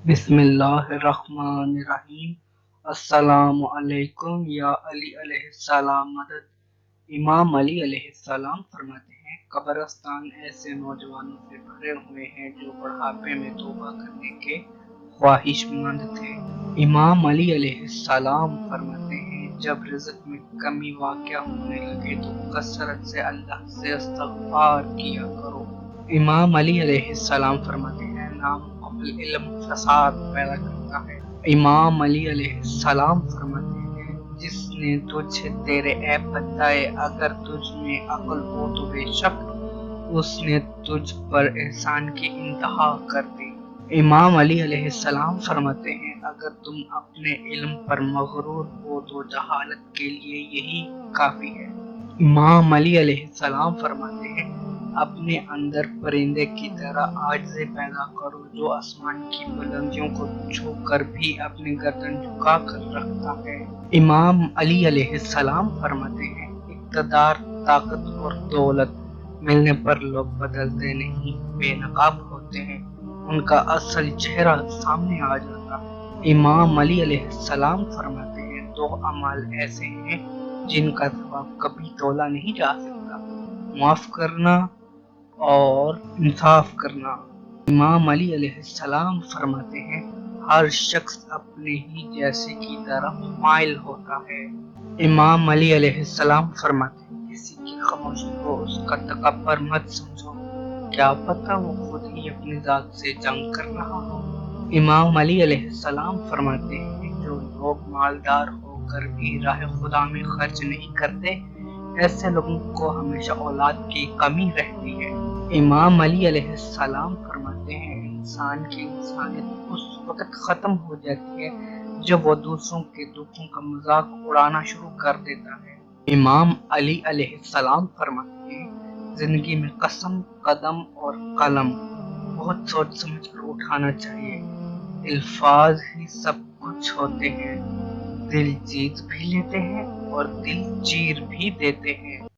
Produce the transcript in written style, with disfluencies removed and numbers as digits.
بسم اللہ الرحمن الرحیم۔ السلام علیکم یا علی علیہ السلام مدد۔ امام علی علیہ السلام فرماتے ہیں قبرستان ایسے نوجوانوں سے بھرے ہوئے ہیں جو بڑھاپے میں توبہ کرنے کے خواہش مند تھے۔ امام علی علیہ السلام فرماتے ہیں جب رزق میں کمی واقع ہونے لگے تو کثرت سے اللہ سے استغفار کیا کرو۔ امام علی علیہ السلام فرماتے ہیں نام قبل علم فساد پیدا کرتا ہے۔ امام علی علیہ السلام فرماتے ہیں جس نے تجھے تیرے عیب بتائے اگر تجھ میں عقل ہو تو بے شک اس نے تجھ پر احسان کی انتہا کر دی۔ امام علی علیہ السلام فرماتے ہیں اگر تم اپنے علم پر مغرور ہو تو جہالت کے لیے یہی کافی ہے۔ امام علی علیہ السلام فرماتے ہیں اپنے اندر پرندے کی طرح عاجزی پیدا کرو جو آسمان کی بلندیوں کو چھو کر بھی اپنی گردن جھکا کر رکھتا ہے۔ امام علی علیہ السلام فرماتے ہیں اقتدار، طاقت اور دولت ملنے پر لوگ بدلتے نہیں، بے نقاب ہوتے ہیں، ان کا اصل چہرہ سامنے آ جاتا ہے۔ امام علی علیہ السلام فرماتے ہیں دو اعمال ایسے ہیں جن کا ثواب کبھی تولا نہیں جا سکتا، معاف کرنا اور انصاف کرنا۔ امام علی علیہ السلام فرماتے ہیں ہر شخص اپنے ہی جیسے کی طرف مائل ہوتا ہے۔ امام علی علیہ السلام فرماتے ہیں کسی کی خاموشی کو اس کا تکبر مت سمجھو، کیا پتہ وہ خود ہی اپنی ذات سے جنگ کر رہا ہو۔ امام علی علیہ السلام فرماتے ہیں جو لوگ مالدار ہو کر بھی راہ خدا میں خرچ نہیں کرتے ایسے لوگوں کو ہمیشہ اولاد کی کمی رہتی ہے۔ امام علی علیہ السلام فرماتے ہیں انسان کی انسانیت اس وقت ختم ہو جاتی ہے جب وہ دوسروں کے دکھوں کا مذاق اڑانا شروع کر دیتا ہے۔ امام علی علیہ السلام فرماتے ہیں زندگی میں قسم، قدم اور قلم بہت سوچ سمجھ کر اٹھانا چاہیے۔ الفاظ ہی سب کچھ ہوتے ہیں، دل جیت بھی لیتے ہیں اور دل چیر بھی دیتے ہیں۔